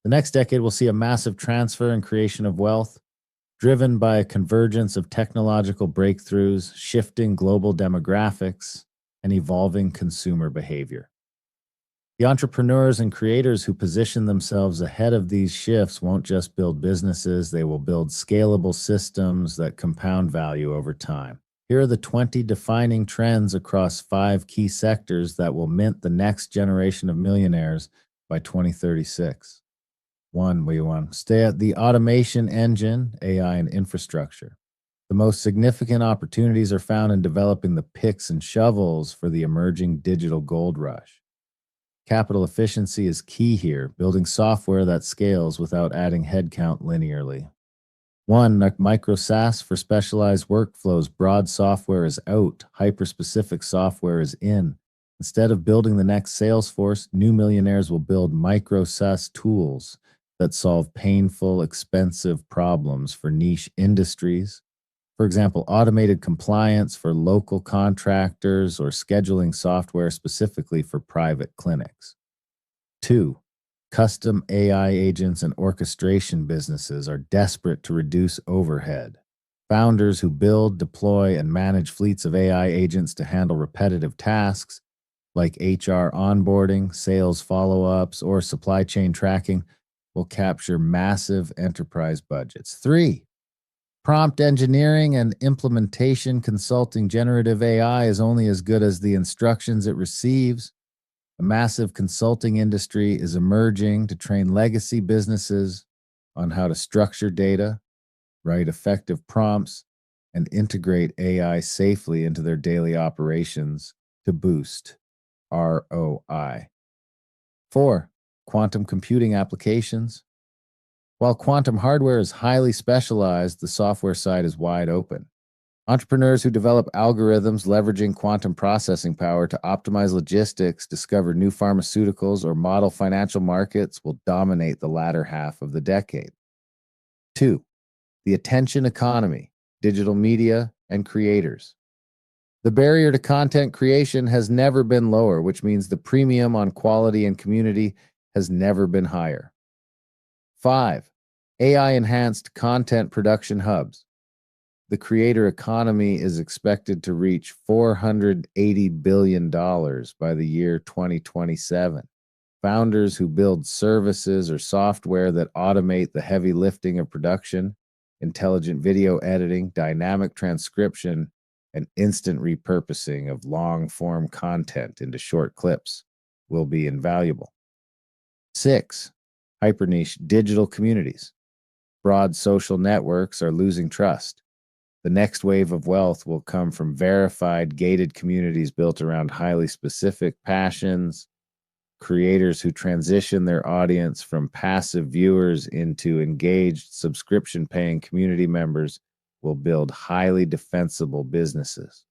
The next decade will see a massive transfer and creation of wealth, driven by a convergence of technological breakthroughs, shifting global demographics, and evolving consumer behavior. The entrepreneurs and creators who position themselves ahead of these shifts won't just build businesses, they will build scalable systems that compound value over time. Here are the 20 defining trends across 5 key sectors that will mint the next generation of millionaires by 2036. 1, we want to stay at the automation engine, AI, and infrastructure. The most significant opportunities are found in developing the picks and shovels for the emerging digital gold rush. Capital efficiency is key here, building software that scales without adding headcount linearly. 1, micro SaaS for specialized workflows. Broad software is out, hyper-specific software is in. Instead of building the next Salesforce, new millionaires will build micro SaaS tools that solve painful, expensive problems for niche industries. For example, automated compliance for local contractors or scheduling software specifically for private clinics. 2, custom AI agents and orchestration businesses are desperate to reduce overhead. Founders who build, deploy, and manage fleets of AI agents to handle repetitive tasks like HR onboarding, sales follow-ups, or supply chain tracking will capture massive enterprise budgets. 3, prompt engineering and implementation consulting. Generative AI is only as good as the instructions it receives. A massive consulting industry is emerging to train legacy businesses on how to structure data, write effective prompts, and integrate AI safely into their daily operations to boost ROI. 4, quantum computing applications. While quantum hardware is highly specialized, the software side is wide open. Entrepreneurs who develop algorithms leveraging quantum processing power to optimize logistics, discover new pharmaceuticals, or model financial markets will dominate the latter half of the decade. 2, the attention economy, digital media, and creators. The barrier to content creation has never been lower, which means the premium on quality and community has never been higher. 5, AI-enhanced content production hubs. The creator economy is expected to reach $480 billion by the year 2027. Founders who build services or software that automate the heavy lifting of production, intelligent video editing, dynamic transcription, and instant repurposing of long-form content into short clips will be invaluable. 6, hyper-niche digital communities. Broad social networks are losing trust. The next wave of wealth will come from verified, gated communities built around highly specific passions. Creators who transition their audience from passive viewers into engaged, subscription-paying community members will build highly defensible businesses.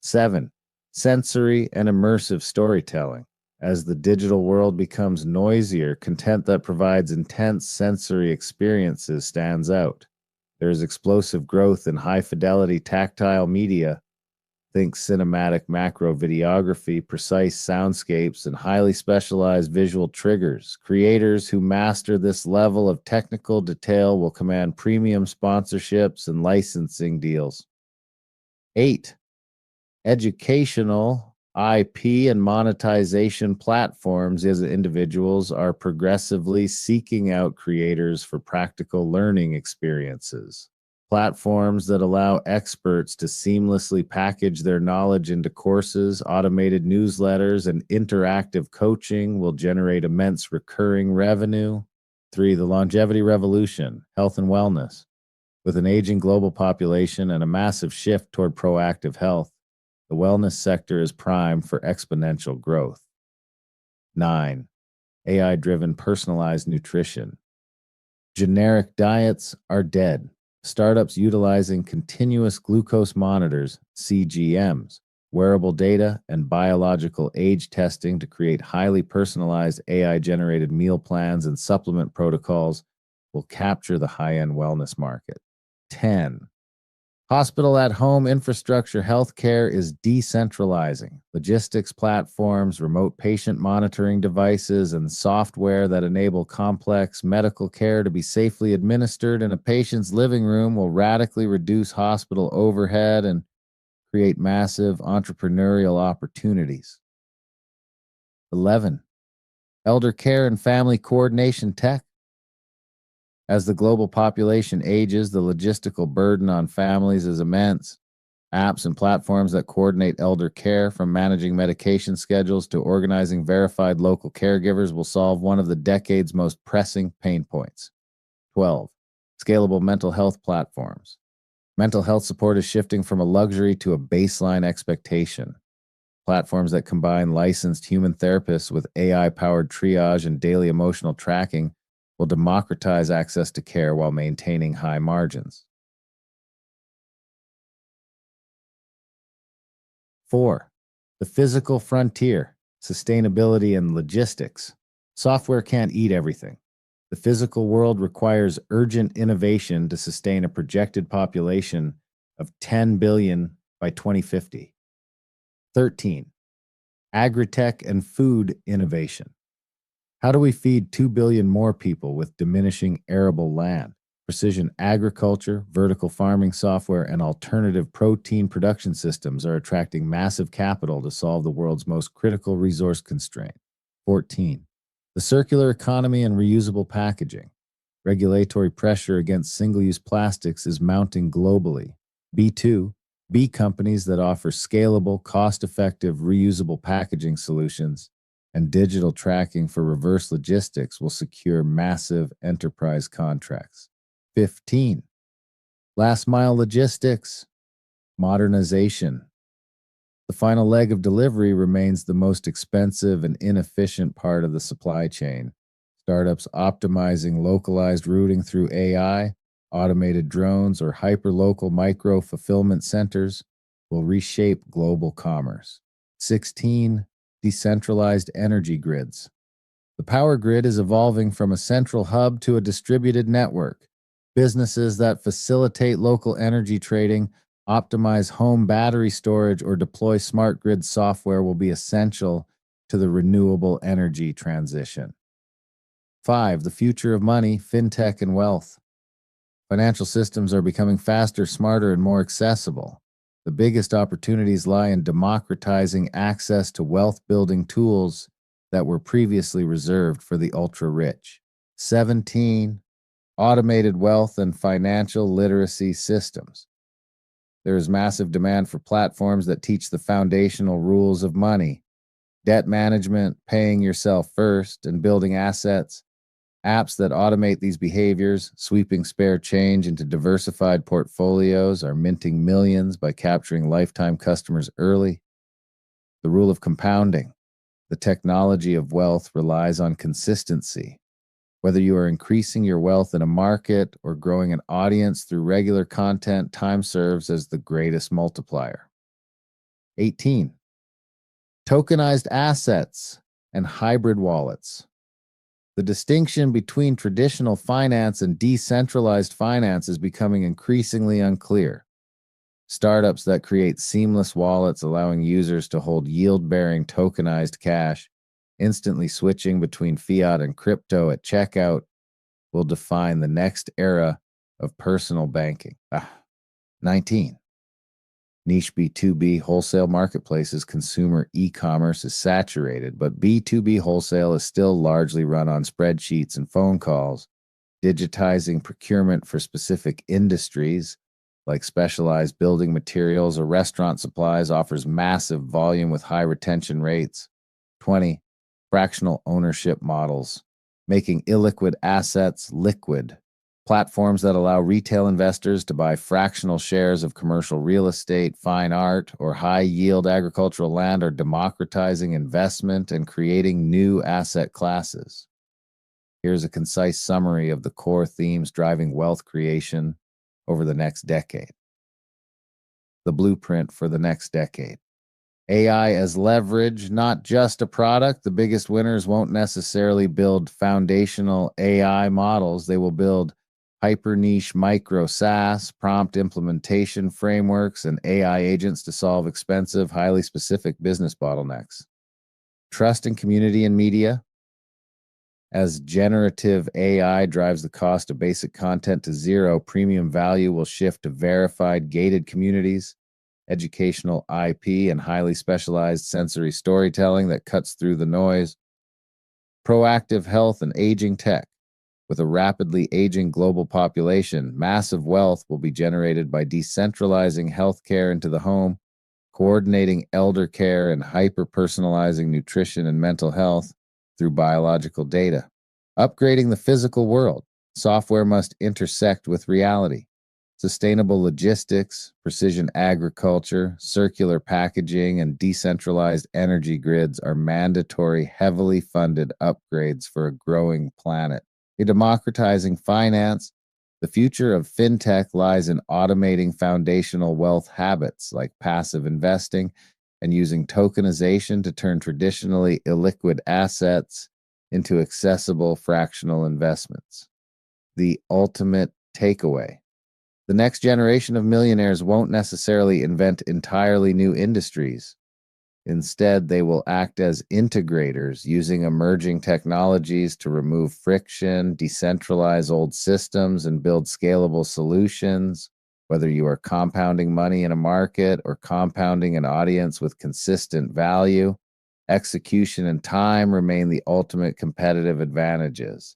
7, sensory and immersive storytelling. As the digital world becomes noisier, content that provides intense sensory experiences stands out. There is explosive growth in high-fidelity tactile media. Think cinematic macro videography, precise soundscapes, and highly specialized visual triggers. Creators who master this level of technical detail will command premium sponsorships and licensing deals. 8, educational IP and monetization platforms. As individuals are progressively seeking out creators for practical learning experiences. Platforms that allow experts to seamlessly package their knowledge into courses, automated newsletters, and interactive coaching will generate immense recurring revenue. 3, the longevity revolution, health and wellness. With an aging global population and a massive shift toward proactive health, the wellness sector is primed for exponential growth. 9, AI-driven personalized nutrition. Generic diets are dead. Startups utilizing continuous glucose monitors, CGMs, wearable data, and biological age testing to create highly personalized AI-generated meal plans and supplement protocols will capture the high-end wellness market. 10, Hospital at home infrastructure healthcare is decentralizing. Logistics platforms, remote patient monitoring devices, and software that enable complex medical care to be safely administered in a patient's living room will radically reduce hospital overhead and create massive entrepreneurial opportunities. 11. Elder care and family coordination tech. As the global population ages, the logistical burden on families is immense. Apps and platforms that coordinate elder care, from managing medication schedules to organizing verified local caregivers, will solve one of the decade's most pressing pain points. 12. Scalable mental health platforms. Mental health support is shifting from a luxury to a baseline expectation. Platforms that combine licensed human therapists with AI-powered triage and daily emotional tracking will democratize access to care while maintaining high margins. 4. The physical frontier, sustainability and logistics. Software can't eat everything. The physical world requires urgent innovation to sustain a projected population of 10 billion by 2050. 13. Agritech and food innovation. How do we feed 2 billion more people with diminishing arable land? Precision agriculture, vertical farming software, and alternative protein production systems are attracting massive capital to solve the world's most critical resource constraint. 14. The circular economy and reusable packaging. Regulatory pressure against single-use plastics is mounting globally. B companies that offer scalable, cost-effective, reusable packaging solutions and digital tracking for reverse logistics will secure massive enterprise contracts. 15. Last mile logistics, modernization. The final leg of delivery remains the most expensive and inefficient part of the supply chain. Startups optimizing localized routing through AI, automated drones, or hyperlocal micro-fulfillment centers will reshape global commerce. 16. Decentralized energy grids. The power grid is evolving from a central hub to a distributed network. Businesses that facilitate local energy trading, optimize home battery storage, or deploy smart grid software will be essential to the renewable energy transition. 5. The future of money, fintech, and wealth. Financial systems are becoming faster, smarter, and more accessible. The biggest opportunities lie in democratizing access to wealth-building tools that were previously reserved for the ultra-rich. 17. Automated wealth and financial literacy systems. There is massive demand for platforms that teach the foundational rules of money, debt management, paying yourself first, and building assets. Apps that automate these behaviors, sweeping spare change into diversified portfolios, are minting millions by capturing lifetime customers early. The rule of compounding. The technology of wealth relies on consistency. Whether you are increasing your wealth in a market or growing an audience through regular content, time serves as the greatest multiplier. 18. Tokenized assets and hybrid wallets. The distinction between traditional finance and decentralized finance is becoming increasingly unclear. Startups that create seamless wallets allowing users to hold yield-bearing tokenized cash, instantly switching between fiat and crypto at checkout, will define the next era of personal banking. 19. Niche B2B wholesale marketplaces. Consumer e-commerce is saturated, but B2B wholesale is still largely run on spreadsheets and phone calls. Digitizing procurement for specific industries, like specialized building materials or restaurant supplies, offers massive volume with high retention rates. 20. Fractional ownership models, making illiquid assets liquid. Platforms that allow retail investors to buy fractional shares of commercial real estate, fine art, or high-yield agricultural land are democratizing investment and creating new asset classes. Here's a concise summary of the core themes driving wealth creation over the next decade. The blueprint for the next decade. AI as leverage, not just a product. The biggest winners won't necessarily build foundational AI models. They will build hyper niche micro SaaS, prompt implementation frameworks, and AI agents to solve expensive, highly specific business bottlenecks. Trust in community and media. As generative AI drives the cost of basic content to zero, premium value will shift to verified, gated communities, educational IP, and highly specialized sensory storytelling that cuts through the noise. Proactive health and aging tech. With a rapidly aging global population, massive wealth will be generated by decentralizing healthcare into the home, coordinating elder care, and hyper-personalizing nutrition and mental health through biological data. Upgrading the physical world. Software must intersect with reality. Sustainable logistics, precision agriculture, circular packaging, and decentralized energy grids are mandatory, heavily funded upgrades for a growing planet. Democratizing finance. The future of fintech lies in automating foundational wealth habits like passive investing and using tokenization to turn traditionally illiquid assets into accessible fractional investments. The ultimate takeaway. The next generation of millionaires won't necessarily invent entirely new industries. Instead, they will act as integrators, using emerging technologies to remove friction, decentralize old systems, and build scalable solutions. Whether you are compounding money in a market or compounding an audience with consistent value, execution and time remain the ultimate competitive advantages.